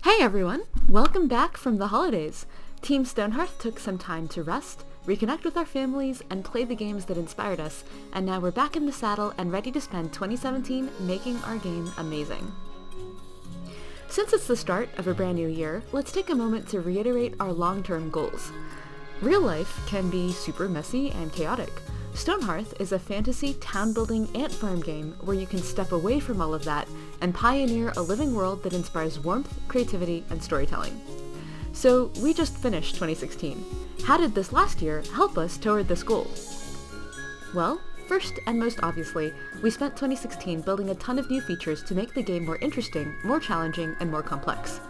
Hey everyone! Welcome back from the holidays! Team Stonehearth took some time to rest, reconnect with our families, and play the games that inspired us, and now we're back in the saddle and ready to spend 2017 making our game amazing. Since it's the start of a brand new year, let's take a moment to reiterate our long-term goals. Real life can be super messy and chaotic. Stonehearth is a fantasy town-building ant farm game where you can step away from all of that and pioneer a living world that inspires warmth, creativity, and storytelling. So, we just finished 2016. How did this last year help us toward this goal? Well, first and most obviously, we spent 2016 building a ton of new features to make the game more interesting, more challenging, and more complex.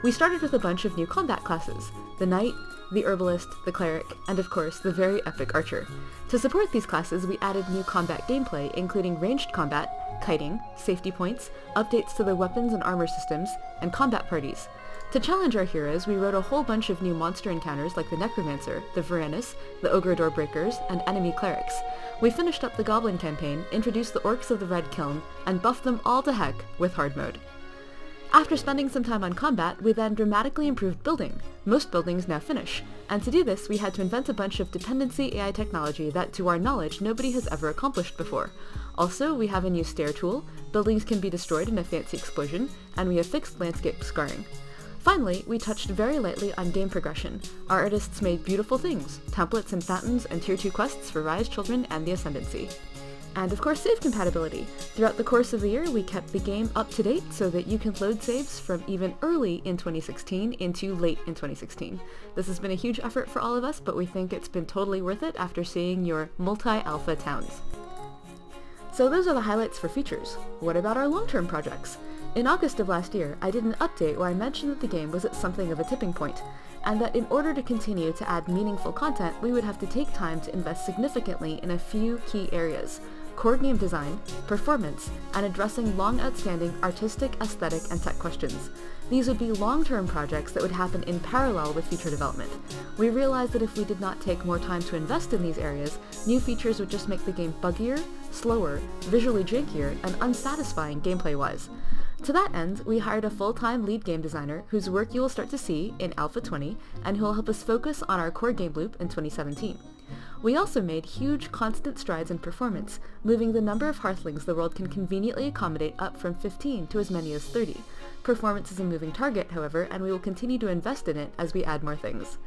We started with a bunch of new combat classes: the Knight, the Herbalist, the Cleric, and of course, the very epic Archer. To support these classes, we added new combat gameplay, including ranged combat, kiting, safety points, updates to the weapons and armor systems, and combat parties. To challenge our heroes, we wrote a whole bunch of new monster encounters like the Necromancer, the Varanus, the Ogre Doorbreakers, and enemy clerics. We finished up the Goblin campaign, introduced the Orcs of the Red Kiln, and buffed them all to heck with hard mode. After spending some time on combat, we then dramatically improved building. Most buildings now finish, and to do this we had to invent a bunch of dependency AI technology that, to our knowledge, nobody has ever accomplished before. Also, we have a new stair tool, buildings can be destroyed in a fancy explosion, and we have fixed landscape scarring. Finally, we touched very lightly on game progression. Our artists made beautiful things, templates and fountains and Tier 2 quests for Rise Children and the Ascendancy. And of course, save compatibility. Throughout the course of the year, we kept the game up to date so that you can load saves from even early in 2016 into late in 2016. This has been a huge effort for all of us, but we think it's been totally worth it after seeing your multi-alpha towns. So those are the highlights for features. What about our long-term projects? In August of last year, I did an update where I mentioned that the game was at something of a tipping point, and that in order to continue to add meaningful content, we would have to take time to invest significantly in a few key areas: core game design, performance, and addressing long-outstanding artistic, aesthetic, and tech questions. These would be long-term projects that would happen in parallel with feature development. We realized that if we did not take more time to invest in these areas, new features would just make the game buggier, slower, visually jankier, and unsatisfying gameplay-wise. To that end, we hired a full-time lead game designer whose work you will start to see in Alpha 20, and who will help us focus on our core game loop in 2017. We also made huge constant strides in performance, moving the number of Hearthlings the world can conveniently accommodate up from 15 to as many as 30. Performance is a moving target, however, and we will continue to invest in it as we add more things.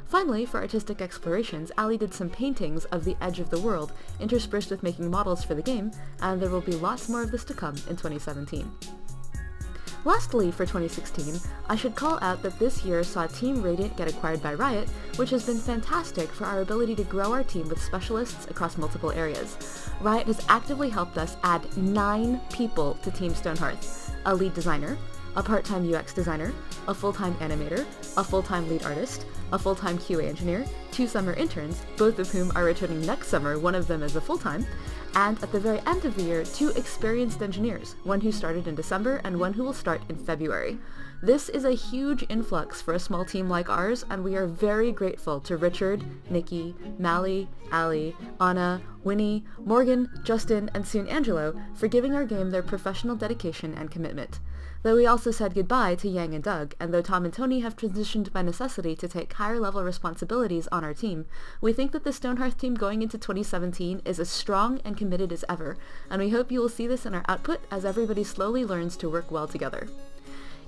Finally, for artistic explorations, Ali did some paintings of the edge of the world, interspersed with making models for the game, and there will be lots more of this to come in 2017. Lastly, for 2016, I should call out that this year saw Team Radiant get acquired by Riot, which has been fantastic for our ability to grow our team with specialists across multiple areas. Riot has actively helped us add 9 people to Team Stonehearth: a lead designer, a part-time UX designer, a full-time animator, a full-time lead artist, a full-time QA engineer, 2 summer interns, both of whom are returning next summer, one of them as a full-time, and at the very end of the year, 2 experienced engineers, one who started in December and one who will start in February. This is a huge influx for a small team like ours, and we are very grateful to Richard, Nikki, Malley, Ali, Anna, Winnie, Morgan, Justin, and soon Angelo for giving our game their professional dedication and commitment. Though we also said goodbye to Yang and Doug, and though Tom and Tony have transitioned by necessity to take higher level responsibilities on our team, we think that the Stonehearth team going into 2017 is as strong and committed as ever, and we hope you will see this in our output as everybody slowly learns to work well together.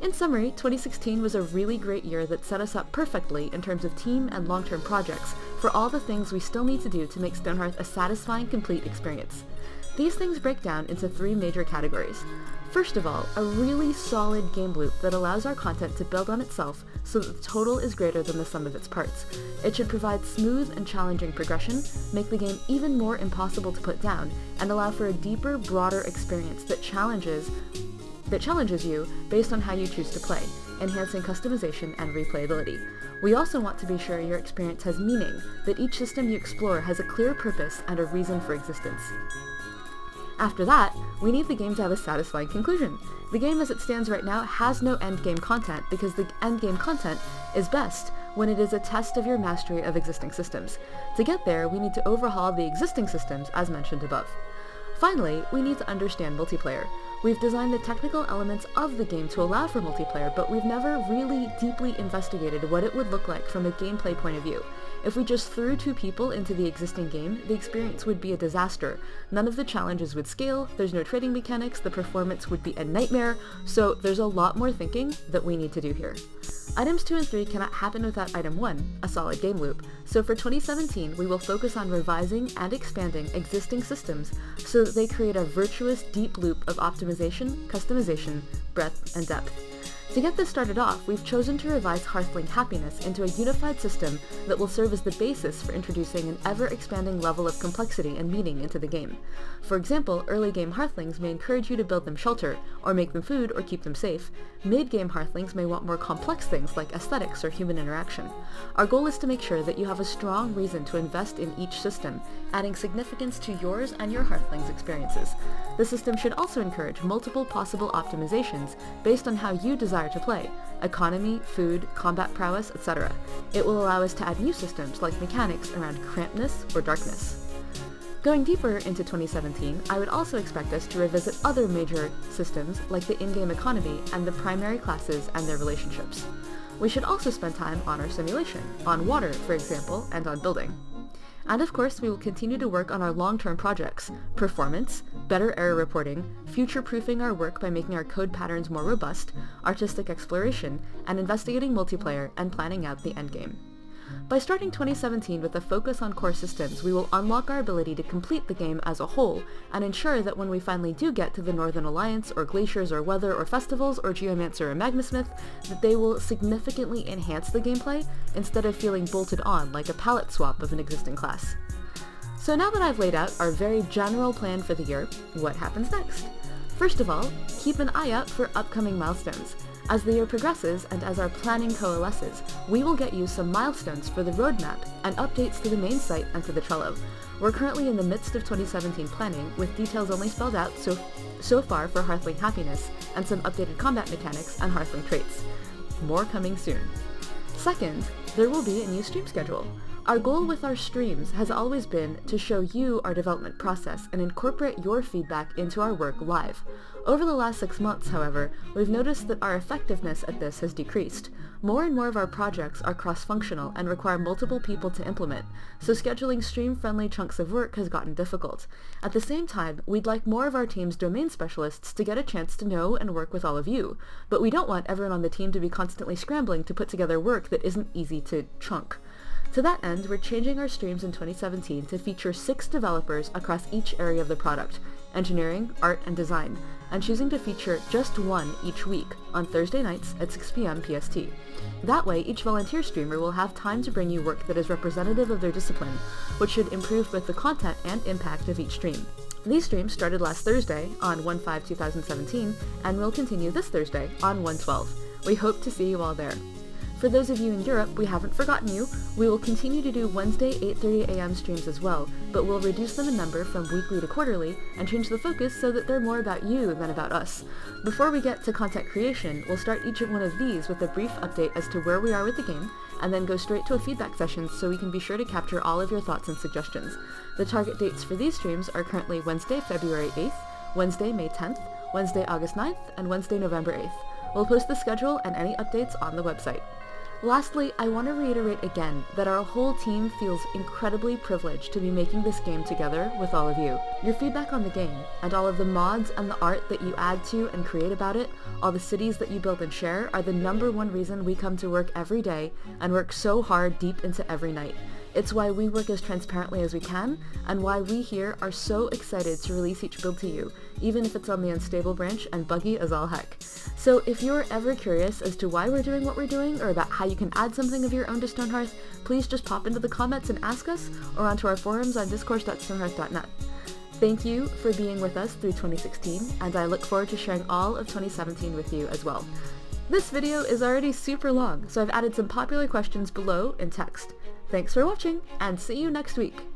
In summary, 2016 was a really great year that set us up perfectly in terms of team and long-term projects for all the things we still need to do to make Stonehearth a satisfying, complete experience. These things break down into 3 major categories. First of all, a really solid game loop that allows our content to build on itself so that the total is greater than the sum of its parts. It should provide smooth and challenging progression, make the game even more impossible to put down, and allow for a deeper, broader experience that challenges you based on how you choose to play, enhancing customization and replayability. We also want to be sure your experience has meaning, that each system you explore has a clear purpose and a reason for existence. After that, we need the game to have a satisfying conclusion. The game as it stands right now has no endgame content because the endgame content is best when it is a test of your mastery of existing systems. To get there, we need to overhaul the existing systems as mentioned above. Finally, we need to understand multiplayer. We've designed the technical elements of the game to allow for multiplayer, but we've never really deeply investigated what it would look like from a gameplay point of view. If we just threw 2 people into the existing game, the experience would be a disaster. None of the challenges would scale, there's no trading mechanics, the performance would be a nightmare, so there's a lot more thinking that we need to do here. Items 2 and 3 cannot happen without Item 1, a solid game loop, so for 2017 we will focus on revising and expanding existing systems so that they create a virtuous deep loop of optimization, customization, breadth, and depth. To get this started off, we've chosen to revise Hearthling Happiness into a unified system that will serve as the basis for introducing an ever-expanding level of complexity and meaning into the game. For example, early-game Hearthlings may encourage you to build them shelter, or make them food, or keep them safe. Mid-game Hearthlings may want more complex things like aesthetics or human interaction. Our goal is to make sure that you have a strong reason to invest in each system, adding significance to yours and your Hearthlings' experiences. The system should also encourage multiple possible optimizations based on how you desire to play: economy, food, combat prowess, etc. It will allow us to add new systems like mechanics around crampedness or darkness. Going deeper into 2017, I would also expect us to revisit other major systems like the in-game economy and the primary classes and their relationships. We should also spend time on our simulation, on water, for example, and on building. And of course, we will continue to work on our long-term projects: performance, better error reporting, future-proofing our work by making our code patterns more robust, artistic exploration, and investigating multiplayer and planning out the endgame. By starting 2017 with a focus on core systems, we will unlock our ability to complete the game as a whole, and ensure that when we finally do get to the Northern Alliance, or Glaciers, or Weather, or Festivals, or Geomancer, or Magmasmith, that they will significantly enhance the gameplay, instead of feeling bolted on like a palette swap of an existing class. So now that I've laid out our very general plan for the year, what happens next? First of all, keep an eye out for upcoming milestones. As the year progresses and as our planning coalesces, we will get you some milestones for the roadmap and updates to the main site and to the Trello. We're currently in the midst of 2017 planning, with details only spelled out so far for Hearthling Happiness and some updated combat mechanics and Hearthling traits. More coming soon. Second, there will be a new stream schedule. Our goal with our streams has always been to show you our development process and incorporate your feedback into our work live. Over the last 6 months, however, we've noticed that our effectiveness at this has decreased. More and more of our projects are cross-functional and require multiple people to implement, so scheduling stream-friendly chunks of work has gotten difficult. At the same time, we'd like more of our team's domain specialists to get a chance to know and work with all of you, but we don't want everyone on the team to be constantly scrambling to put together work that isn't easy to chunk. To that end, we're changing our streams in 2017 to feature 6 developers across each area of the product: engineering, art, and design, and choosing to feature just one each week on Thursday nights at 6 p.m. PST. That way, each volunteer streamer will have time to bring you work that is representative of their discipline, which should improve both the content and impact of each stream. These streams started last Thursday on 1/5/2017 and will continue this Thursday on 1/12. We hope to see you all there. For those of you in Europe, we haven't forgotten you. We will continue to do Wednesday 8:30 a.m. streams as well, but we'll reduce them in number from weekly to quarterly and change the focus so that they're more about you than about us. Before we get to content creation, we'll start each one of these with a brief update as to where we are with the game, and then go straight to a feedback session so we can be sure to capture all of your thoughts and suggestions. The target dates for these streams are currently Wednesday, February 8th, Wednesday, May 10th, Wednesday, August 9th, and Wednesday, November 8th. We'll post the schedule and any updates on the website. Lastly, I want to reiterate again that our whole team feels incredibly privileged to be making this game together with all of you. Your feedback on the game, and all of the mods and the art that you add to and create about it, all the cities that you build and share, are the #1 reason we come to work every day and work so hard deep into every night. It's why we work as transparently as we can, and why we here are so excited to release each build to you, even if it's on the unstable branch and buggy as all heck. So if you're ever curious as to why we're doing what we're doing, or about how you can add something of your own to Stonehearth, please just pop into the comments and ask us, or onto our forums on discourse.stonehearth.net. Thank you for being with us through 2016, and I look forward to sharing all of 2017 with you as well. This video is already super long, so I've added some popular questions below in text. Thanks for watching, and see you next week!